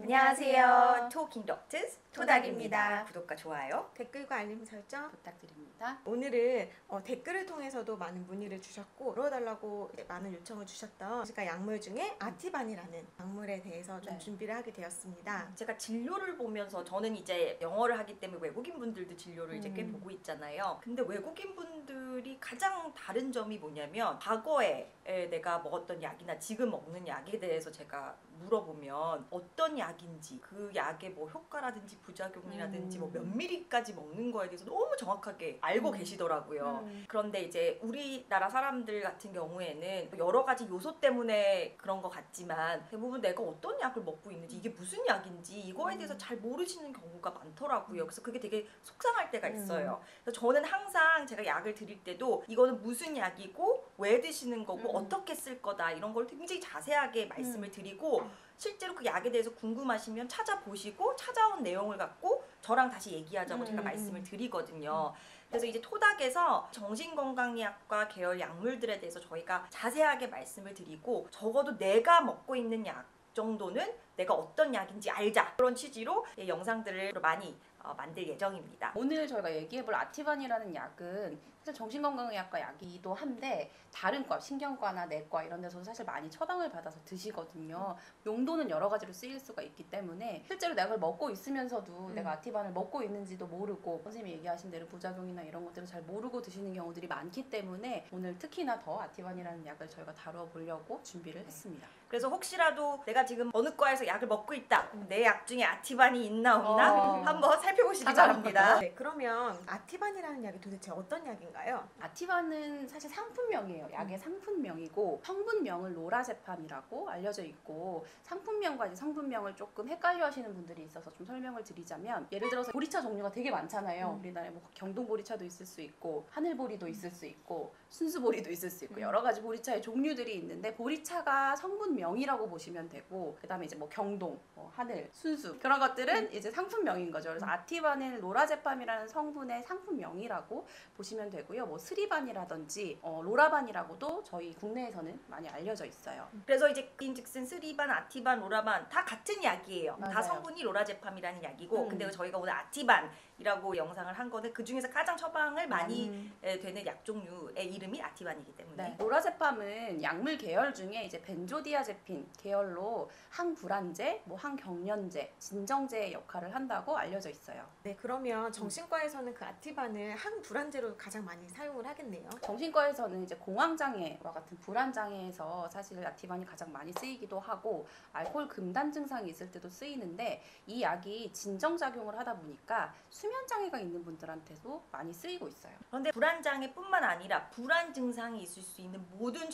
안녕하세요. 토킹 덕트스 토닥입니다. 구독과 좋아요, 댓글과 알림 설정 부탁드립니다. 오늘은 댓글을 통해서도 많은 문의를 주셨고 들어달라고 많은 요청을 주셨던 제가 약물 중에 아티반이라는 약물에 대해서 좀 준비를 하게 되었습니다. 제가 진료를 보면서 저는 이제 영어를 하기 때문에 외국인 분들도 진료를 이제 꽤 보고 있잖아요. 근데 외국인 분들이 가장 다른 점이 뭐냐면 과거에 내가 먹었던 약이나 지금 먹는 약에 대해서 제가 물어보면 어떤 약인지 그 약의 뭐 효과라든지 부작용이라든지 뭐 몇 미리까지 먹는 거에 대해서 너무 정확하게 알고 계시더라고요. 그런데 이제 우리나라 사람들 같은 경우에는 여러 가지 요소 때문에 그런 것 같지만 대부분 내가 어떤 약을 먹고 있는지 이게 무슨 약인지 이거에 대해서 잘 모르시는 경우가 많더라고요. 그래서 그게 되게 속상할 때가 있어요. 그래서 저는 항상 제가 약을 드릴 때도 이거는 무슨 약이고 왜 드시는 거고 어떻게 쓸 거다 이런 걸 굉장히 자세하게 말씀을 드리고 실제로 그 약에 대해서 궁금하시면 찾아보시고 찾아온 내용을 갖고 저랑 다시 얘기하자고 제가 말씀을 드리거든요. 그래서 이제 토닥에서 정신건강의학과 계열 약물들에 대해서 저희가 자세하게 말씀을 드리고 적어도 내가 먹고 있는 약 정도는 내가 어떤 약인지 알자 그런 취지로 영상들을 많이 만들 예정입니다. 오늘 저희가 얘기해볼 아티반이라는 약은 사실 정신건강의학과 약이기도 한데 다른 과, 신경과나 내과 이런 데서 사실 많이 처방을 받아서 드시거든요. 용도는 여러 가지로 쓰일 수가 있기 때문에 실제로 약을 먹고 있으면서도 내가 아티반을 먹고 있는지도 모르고 선생님이 얘기하신 대로 부작용이나 이런 것들을 잘 모르고 드시는 경우들이 많기 때문에 오늘 특히나 더 아티반이라는 약을 저희가 다뤄보려고 준비를 했습니다. 그래서 혹시라도 내가 지금 어느 과에서 약을 먹고 있다, 내 약 중에 아티반이 있나 없나 한번 살펴보시기 바랍니다. 네, 그러면 아티반이라는 약이 도대체 어떤 약인가요? 아티반은 사실 상품명이에요. 약의 상품명이고 성분명은 로라제팜이라고 알려져 있고 상품명과 이제 성분명을 조금 헷갈려 하시는 분들이 있어서 좀 설명을 드리자면 예를 들어서 보리차 종류가 되게 많잖아요. 우리나라에 뭐 경동보리차도 있을 수 있고 하늘보리도 있을 수 있고 순수보리도 있을 수 있고 여러 가지 보리차의 종류들이 있는데 보리차가 성분명이라고 보시면 되고 그 다음에 이제 뭐 경동, 뭐 하늘, 순수 그런 것들은 이제 상품명인 거죠. 그래서 아티반은 로라제팜이라는 성분의 상품명이라고 보시면 되고요. 뭐 스리반이라든지 로라반이라고도 저희 국내에서는 많이 알려져 있어요. 그래서 이제 인즉슨 스리반, 아티반, 로라반 다 같은 약이에요. 다 맞아요. 성분이 로라제팜이라는 약이고 근데 저희가 오늘 아티반이라고 영상을 한 거는 그 중에서 가장 처방을 많이 되는 약 종류의 이름이 아티반이기 때문에 네. 로라제팜은 약물 계열 중에 이제 벤조디아제핀 계열로 항불안제, 뭐 항경련제, 진정제의 역할을 한다고 알려져 있어요. 네, 그러면 정신과에서는 그 아티반을 항불안제로 가장 많이 사용을 하겠네요. 정신과에서는 이제 공황장애와 같은 불안장애에서 사실 아티반이 가장 많이 쓰이기도 하고 알코올 금단 증상이 있을 때도 쓰이는데 이 약이 진정작용을 하다 보니까 수면장애가 있는 분들한테도 많이 쓰이고 있어요. 그런데 불안장애뿐만 아니라 불안 증상이 있을 수 있는 모든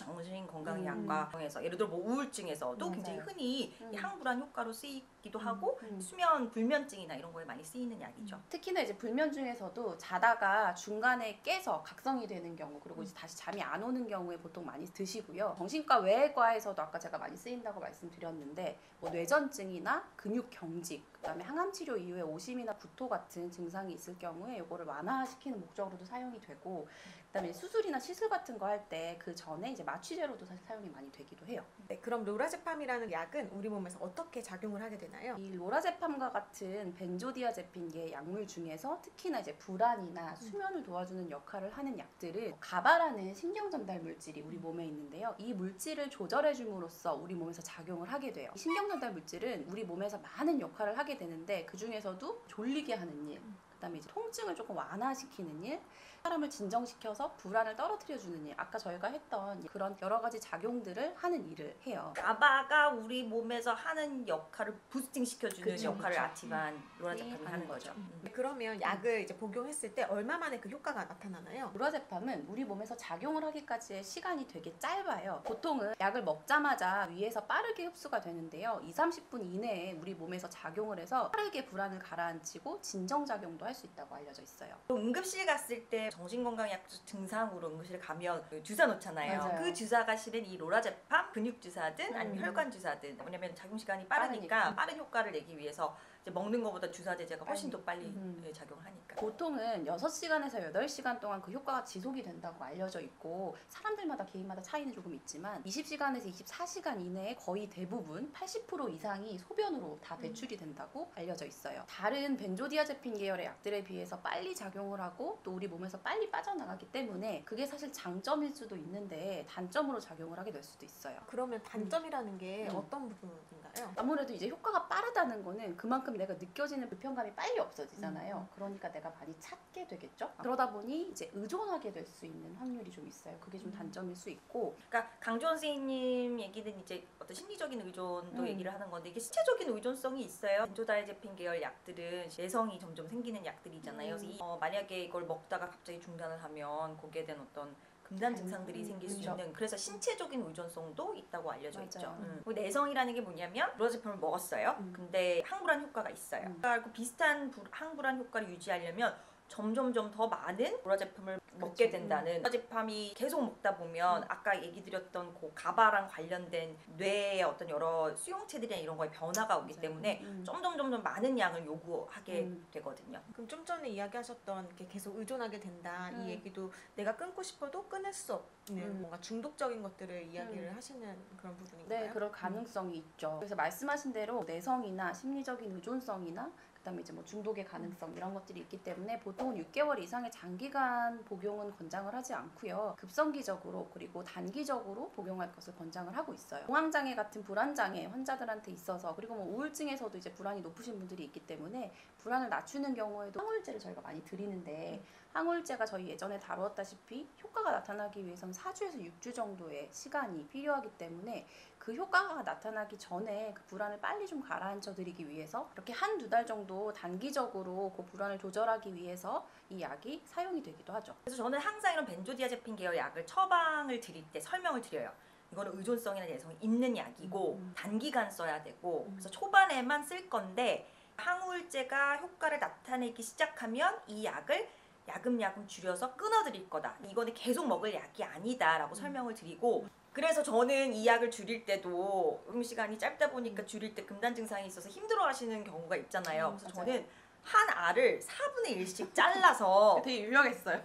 정신건강의학과에서 예를 들어 뭐 우울증에서도 굉장히 맞아요. 흔히 이 항불안 효과로 쓰이기도 하고 수면 불면증이나 이런 거에 많이 쓰이는 약이죠. 특히나 이제 불면 중에서도 자다가 중간에 깨서 각성이 되는 경우 그리고 이제 다시 잠이 안 오는 경우에 보통 많이 드시고요. 정신과 외과에서도 아까 제가 많이 쓰인다고 말씀드렸는데 뭐 뇌전증이나 근육 경직 그다음에 항암 치료 이후에 오심이나 구토 같은 증상이 있을 경우에 이거를 완화시키는 목적으로도 사용이 되고 그다음에 수술이나 시술 같은 거 할 때 그 전에 이제 마취제로도 사실 사용이 많이 되기도 해요. 네, 그럼 로라제팜이라는 약은 우리 몸에서 어떻게 작용을 하게 되나요? 이 로라제팜과 같은 벤조디아제핀계 약물 중에서 특히나 이제 불안이나 수면을 도와주는 역할을 하는 약들은 가바라는 신경 전달 물질이 우리 몸에 있는데요. 이 물질을 조절해 줌으로써 우리 몸에서 작용을 하게 돼요. 이 신경 전달 물질은 우리 몸에서 많은 역할을 하게 되는데 그 중에서도 졸리게 하는 일, 그다음에 이제 통증을 조금 완화시키는 일, 사람을 진정시켜서 불안을 떨어뜨려주는 일, 아까 저희가 했던 그런 여러 가지 작용들을 하는 일을 해요. 가바가 우리 몸에서 하는 역할을 부스팅 시켜주는 그쵸, 역할을 그쵸. 아티반, 로라제팜이 네, 하는 거죠. 네, 그러면 약을 이제 복용했을 때 얼마 만에 그 효과가 나타나나요? 로라제팜은 우리 몸에서 작용을 하기까지의 시간이 되게 짧아요. 보통은 약을 먹자마자 위에서 빠르게 흡수가 되는데요. 20-30분 이내에 우리 몸에서 작용을 해서 빠르게 불안을 가라앉히고 진정작용도 할 수 있다고 알려져 있어요. 응급실 갔을 때 정신건강약 증상으로 응급실 가면 그 주사 놓잖아요. 맞아요. 그 주사가 실은 이 로라제팜 근육 주사든 아니면 혈관 주사든 뭐냐면 작용 시간이 빠르니까 빠르니까. 빠른 효과를 내기 위해서 이제 먹는 것보다 주사 제제가 훨씬 더 빨리 음. 예, 작용하니까. 보통은 6시간에서 8시간 동안 그 효과가 지속이 된다고 알려져 있고 사람들마다 개인마다 차이는 조금 있지만 20시간에서 24시간 이내에 거의 대부분 80% 이상이 소변으로 다 배출이 된다고 알려져 있어요. 다른 벤조디아제핀 계열의 약들에 비해서 빨리 작용을 하고 또 우리 몸에서 빨리 빠져나가기 때문에 그게 사실 장점일 수도 있는데 단점으로 작용을 하게 될 수도 있어요. 그러면 단점이라는 게 음. 어떤 부분인가요? 아무래도 이제 효과가 빠르다는 거는 그만큼 내가 느껴지는 불편감이 빨리 없어지잖아요. 그러니까 내가 많이 찾게 되겠죠. 그러다 보니 이제 의존하게 될 수 있는 확률이 좀 있어요. 그게 좀 단점일 수 있고. 그러니까 강주원 선생님 얘기는 이제 어떤 심리적인 의존도 얘기를 하는 건데 이게 신체적인 의존성이 있어요. 벤조다이제핀 계열 약들은 내성이 점점 생기는 약들이잖아요. 그래서 만약에 이걸 먹다가 갑자기 중단을 하면 거기에 대한 어떤 금단 증상들이 생길 수 그렇죠. 있는 그래서 신체적인 의존성도 있다고 알려져 맞아요. 있죠. 그리고 내성이라는 게 뭐냐면 로라제품을 먹었어요. 근데 항불안 효과가 있어요. 그러니까 비슷한 항불안 효과를 유지하려면 점점점 더 많은 로라 제품을 먹게 된다는 로라 제품이 계속 먹다 보면 아까 얘기 드렸던 그 가바랑 관련된 뇌의 어떤 여러 수용체들이나 이런 거에 변화가 오기 때문에 점점 많은 양을 요구하게 되거든요. 그럼 좀 전에 이야기하셨던 게 계속 의존하게 된다 이 얘기도 내가 끊고 싶어도 끊을 수 없는 뭔가 중독적인 것들을 이야기를 하시는 그런 부분인가요? 네, 그럴 가능성이 있죠. 그래서 말씀하신 대로 내성이나 심리적인 의존성이나 그다음에 이제 뭐 중독의 가능성 이런 것들이 있기 때문에 보통은 6개월 이상의 장기간 복용은 권장을 하지 않고요. 급성기적으로 그리고 단기적으로 복용할 것을 권장을 하고 있어요. 공황장애 같은 불안장애 환자들한테 있어서 그리고 뭐 우울증에서도 이제 불안이 높으신 분들이 있기 때문에 불안을 낮추는 경우에도 항우울제를 저희가 많이 드리는데 항우울제가 저희 예전에 다루었다시피 효과가 나타나기 위해서는 4주에서 6주 정도의 시간이 필요하기 때문에 그 효과가 나타나기 전에 그 불안을 빨리 좀 가라앉혀 드리기 위해서 이렇게 1-2달 정도 단기적으로 그 불안을 조절하기 위해서 이 약이 사용이 되기도 하죠. 그래서 저는 항상 이런 벤조디아제핀 계열 약을 처방을 드릴 때 설명을 드려요. 이거는 의존성이나 내성이 있는 약이고 단기간 써야 되고 그래서 초반에만 쓸 건데 항우울제가 효과를 나타내기 시작하면 이 약을 야금야금 줄여서 끊어드릴 거다. 이거는 계속 먹을 약이 아니다라고 설명을 드리고 그래서 저는 이 약을 줄일 때도 복용 시간이 짧다 보니까 줄일 때 금단 증상이 있어서 힘들어하시는 경우가 있잖아요. 그래서 맞아요. 저는 한 알을 4분의 1씩 잘라서 되게 유명했어요.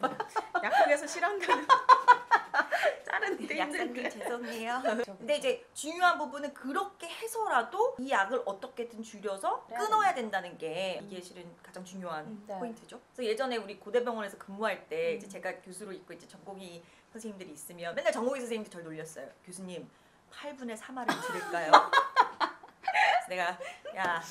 약국에서 싫어한다는 자르는데 약사님 죄송해요. 근데 이제 중요한 부분은 그렇게 해서라도 이 약을 어떻게든 줄여서 그래야 끊어야 된다는 게 이게 실은 가장 중요한 네. 포인트죠. 그래서 예전에 우리 고대병원에서 근무할 때 이제 제가 교수로 있고 이제 전공의 선생님들이 있으면 맨날 전공의 선생님들 절 놀렸어요. 교수님 8분의 3알을 줄일까요? 그래서 내가 야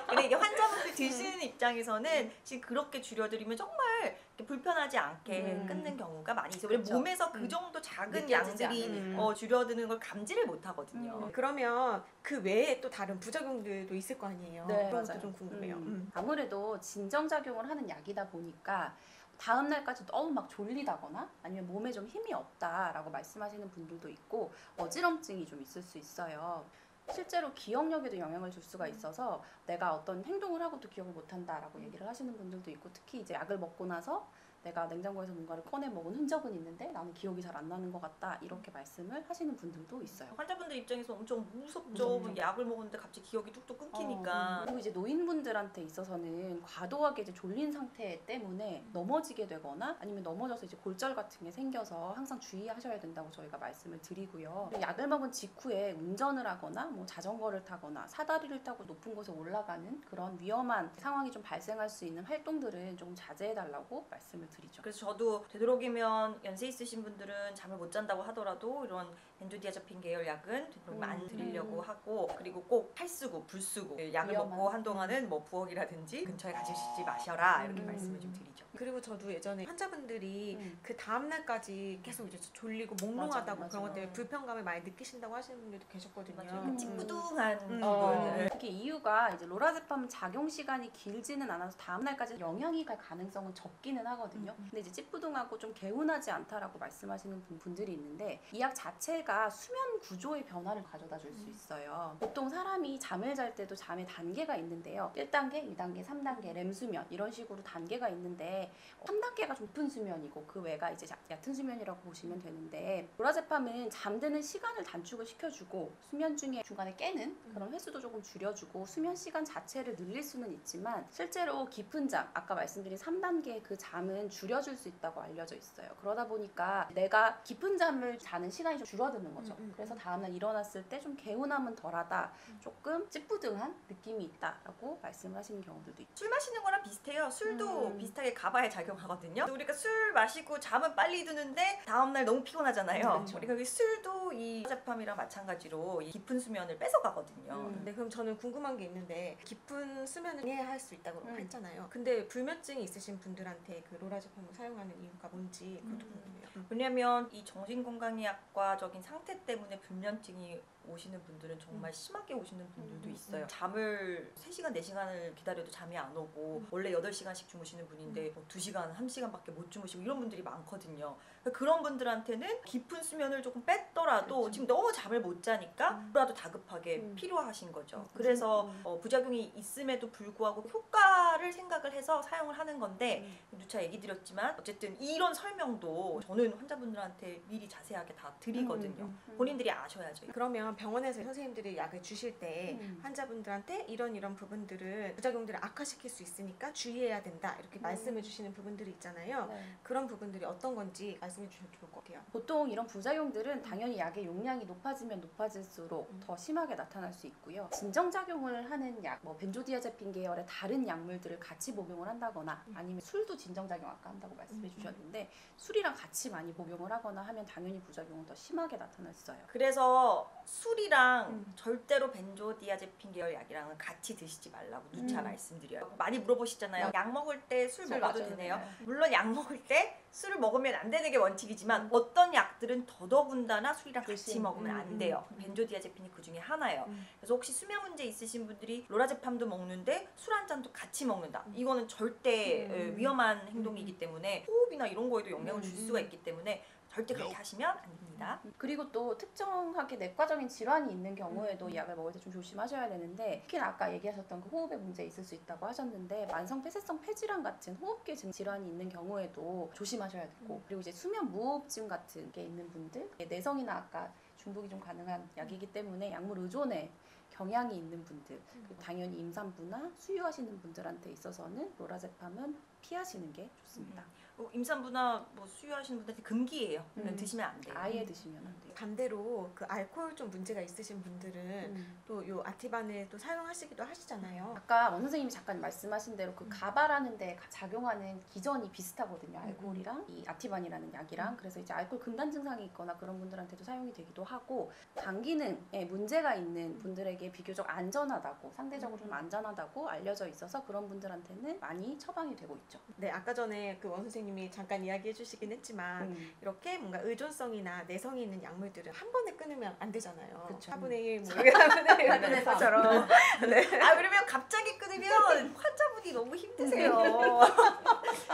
근데 이게 환자분들 드시는 입장에서는 지금 그렇게 줄여드리면 정말 이렇게 불편하지 않게 끊는 경우가 많이 있어요. 왜냐면 그렇죠. 몸에서 그 정도 작은 느껴지지 양들이 않으니까. 줄여드는 걸 감지를 못 하거든요. 그러면 그 외에 또 다른 부작용들도 있을 거 아니에요. 네, 그런 것도 맞아요. 좀 궁금해요. 아무래도 진정작용을 하는 약이다 보니까 다음 날까지 너무 막 졸리다거나 아니면 몸에 좀 힘이 없다라고 말씀하시는 분들도 있고 어지럼증이 좀 있을 수 있어요. 실제로 기억력에도 영향을 줄 수가 있어서 내가 어떤 행동을 하고도 기억을 못한다라고 얘기를 하시는 분들도 있고 특히 이제 약을 먹고 나서 내가 냉장고에서 뭔가를 꺼내 먹은 흔적은 있는데 나는 기억이 잘 안 나는 것 같다 이렇게 말씀을 하시는 분들도 있어요. 환자분들 입장에서 엄청 무섭죠. 뭐 약을 먹었는데 갑자기 기억이 뚝뚝 끊기니까. 그리고 이제 노인분들한테 있어서는 과도하게 이제 졸린 상태 때문에 넘어지게 되거나 아니면 넘어져서 이제 골절 같은 게 생겨서 항상 주의하셔야 된다고 저희가 말씀을 드리고요. 약을 먹은 직후에 운전을 하거나 뭐 자전거를 타거나 사다리를 타고 높은 곳에 올라가는 그런 위험한 상황이 좀 발생할 수 있는 활동들은 조금 자제해달라고 말씀을 드리죠. 그래서 저도 되도록이면 연세 있으신 분들은 잠을 못 잔다고 하더라도 이런 벤조디아제핀 계열 약은 되도록이면 안 드리려고 하고 그리고 꼭 탈수구, 불수구 약을 위험한. 먹고 한동안은 뭐 부엌이라든지 근처에 가지시지 마셔라 이렇게 말씀을 좀 드리죠. 그리고 저도 예전에 환자분들이 그 다음 날까지 계속 이제 졸리고 몽롱하다고 맞아요, 그런 것 맞아요. 때문에 불편감을 많이 느끼신다고 하시는 분들도 계셨거든요. 맞아요. 찌뿌둥한 부분. 그게 이유가 이제 로라제팜 작용 시간이 길지는 않아서 다음 날까지 영향이 갈 가능성은 적기는 하거든요. 근데 이제 찌뿌둥하고 좀 개운하지 않다라고 말씀하시는 분들이 있는데 이 약 자체가 자체가 수면 구조의 변화를 가져다 줄 수 있어요. 보통 사람이 잠을 잘 때도 잠의 단계가 있는데요. 1단계, 2단계, 3단계, 렘 수면 이런 식으로 단계가 있는데 3단계가 높은 수면이고 그 외가 이제 얕은 수면이라고 보시면 되는데 로라제팜은 잠드는 시간을 단축을 시켜주고 수면 중에 중간에 깨는 그런 횟수도 조금 줄여주고 수면 시간 자체를 늘릴 수는 있지만 실제로 깊은 잠, 아까 말씀드린 3단계의 그 잠은 줄여줄 수 있다고 알려져 있어요. 그러다 보니까 내가 깊은 잠을 자는 시간이 좀 줄어드는 거죠. 그래서 다음날 일어났을 때 좀 개운함은 덜하다, 조금 찌뿌둥한 느낌이 있다라고 말씀을 하시는 경우들도 있죠. 술 마시는 거랑 비슷해요. 술도 비슷하게 가바에 작용하거든요. 우리가 술 마시고 잠은 빨리 드는데 다음날 너무 피곤하잖아요. 그렇죠. 우리가 그 술도 이 로라제팜이랑 마찬가지로 이 깊은 수면을 뺏어가거든요. 네, 그럼 저는 궁금한 게 있는데 깊은 수면을 이해할 수 있다고 했잖아요. 근데 불면증이 있으신 분들한테 그 로라제품을 사용하는 이유가 뭔지 그것도 궁금해요. 왜냐면 이 정신건강의학과적인 상태 때문에 불면증이 오시는 분들은 정말 심하게 오시는 분들도 있어요. 잠을 3시간, 4시간을 기다려도 잠이 안 오고 원래 8시간씩 주무시는 분인데 뭐 2시간, 1시간밖에 못 주무시고 이런 분들이 많거든요. 그런 분들한테는 깊은 수면을 조금 뺐더라도 그렇죠. 지금 너무 잠을 못 자니까 뭐라도 다급하게 필요하신 거죠. 그래서 부작용이 있음에도 불구하고 효과를 생각을 해서 사용을 하는 건데 누차 얘기 드렸지만 어쨌든 이런 설명도 저는 환자분들한테 미리 자세하게 다 드리거든요. 본인들이 아셔야죠. 그러면 병원에서 선생님들이 약을 주실 때 환자분들한테 이런 부분들은 부작용들을 악화시킬 수 있으니까 주의해야 된다 이렇게 말씀해 주시는 부분들이 있잖아요. 네. 그런 부분들이 어떤 건지 말씀해 주시면 좋을 것 같아요. 보통 이런 부작용들은 당연히 약의 용량이 높아지면 높아질수록 더 심하게 나타날 수 있고요. 진정작용을 하는 약, 뭐 벤조디아제핀 계열의 다른 약물들을 같이 복용을 한다거나 아니면 술도 진정작용 아까 한다고 말씀해 주셨는데 술이랑 같이 많이 복용을 하거나 하면 당연히 부작용은 더 심하게 나타날 수 있어요. 그래서 술이랑 절대로 벤조디아제핀 계열 약이랑은 같이 드시지 말라고 누차 말씀드려요. 많이 물어보시잖아요. 약 먹을 때 술 먹어도 맞아요. 되네요. 네. 물론 약 먹을 때 술을 먹으면 안 되는 게 원칙이지만 어떤 약들은 더더군다나 술이랑 같이 그치. 먹으면 안 돼요. 벤조디아제핀이 그 중에 하나예요. 그래서 혹시 수면 문제 있으신 분들이 로라제팜도 먹는데 술 한 잔도 같이 먹는다. 이거는 절대 위험한 행동이기 때문에 호흡이나 이런 거에도 영향을 줄 수가 있기 때문에 절대 그렇게 하시면 안 됩니다. 그리고 또 특정하게 내과적인 질환이 있는 경우에도 이 약을 먹을 때 좀 조심하셔야 되는데 특히나 아까 얘기하셨던 그 호흡에 문제 있을 수 있다고 하셨는데 만성 폐쇄성 폐질환 같은 호흡기 질환이 있는 경우에도 조심하셔야 되고 그리고 이제 수면 무호흡증 같은 게 있는 분들 내성이나 아까 중독이 좀 가능한 약이기 때문에 약물 의존에 경향이 있는 분들 그리고 당연히 임산부나 수유하시는 분들한테 있어서는 로라제팜은 피하시는 게 좋습니다. 임산부나 뭐 수유하시는 분들한테 금기예요. 드시면 안 돼요. 아예 드시면 안 돼요. 반대로 그 알코올 좀 문제가 있으신 분들은 또 요 아티반을 또 사용하시기도 하시잖아요. 아까 원 선생님이 잠깐 말씀하신 대로 그 가바라는 데 작용하는 기전이 비슷하거든요. 알코올이랑 이 아티반이라는 약이랑 그래서 이제 알코올 금단 증상이 있거나 그런 분들한테도 사용이 되기도 하고 간 기능에 문제가 있는 분들에게 비교적 안전하다고 상대적으로 좀 안전하다고 알려져 있어서 그런 분들한테는 많이 처방이 되고 있죠. 네, 아까 전에 그 원 선생님이 잠깐 이야기해 주시긴 했지만 이렇게 뭔가 의존성이나 내성이 있는 약물들은 한 번에 끊으면 안 되잖아요. 그쵸. 4분의 1, 뭐 4분의 1 4분의 3. 것처럼. 네. 그러면 갑자기 끊으면 환자분이 너무 힘드세요.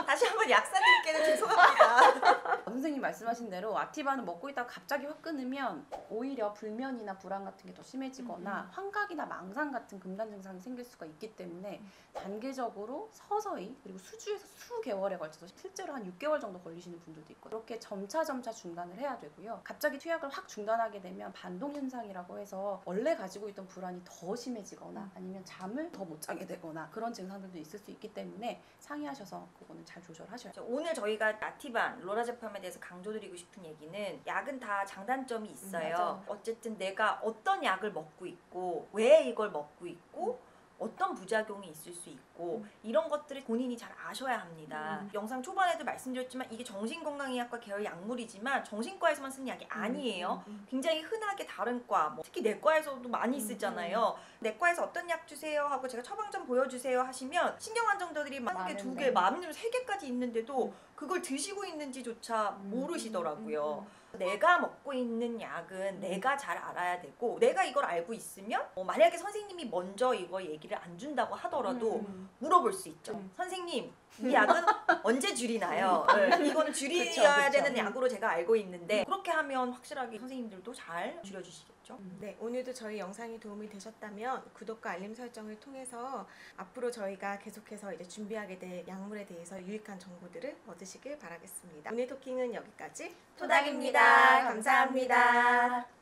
다시 한번 약사님께는 죄송합니다. 선생님 말씀하신 대로 아티반을 먹고 있다가 갑자기 확 끊으면 오히려 불면이나 불안 같은 게 더 심해지거나 환각이나 망상 같은 금단 증상이 생길 수가 있기 때문에 단계적으로 서서히 그리고 수주에서 수개월에 걸쳐서 실제로 한 6개월 정도 걸리시는 분들도 있고 그렇게 점차 중단을 해야 되고요. 갑자기 투약을 확 중단하게 되면 반동 현상이라고 해서 원래 가지고 있던 불안이 더 심해지거나 아니면 잠을 더 못 자게 되거나 그런 증상들도 있을 수 있기 때문에 상의하셔서 그거는 잘 조절하셔야 돼요. 오늘 저희가 아티반, 로라제팜에 대해서 강조드리고 싶은 얘기는 약은 다 장단점이 있어요. 맞아. 어쨌든 내가 어떤 약을 먹고 있고 왜 이걸 먹고 있고 어떤 부작용이 있을 수 있고 이런 것들을 본인이 잘 아셔야 합니다. 영상 초반에도 말씀드렸지만 이게 정신건강의학과 계열 약물이지만 정신과에서만 쓰는 약이 아니에요. 굉장히 흔하게 다른 과, 뭐 특히 내과에서도 많이 쓰잖아요. 내과에서 어떤 약 주세요 하고 제가 처방전 보여주세요 하시면 신경안정제들이 한 개, 두 개, 마음대로 3개까지 있는데도 그걸 드시고 있는지조차 모르시더라고요. 내가 먹고 있는 약은 내가 잘 알아야 되고 내가 이걸 알고 있으면 만약에 선생님이 먼저 이거 얘기를 안 준다고 하더라도 물어볼 수 있죠. 선생님, 이 약은 언제 줄이나요? 네, 이거는 줄여야 그쵸. 되는 약으로 제가 알고 있는데 그렇게 하면 확실하게 선생님들도 잘 줄여주시겠죠. 네, 오늘도 저희 영상이 도움이 되셨다면 구독과 알림 설정을 통해서 앞으로 저희가 계속해서 이제 준비하게 될 약물에 대해서 유익한 정보들을 얻으시길 바라겠습니다. 오늘 토킹은 여기까지. 토닥입니다. 감사합니다.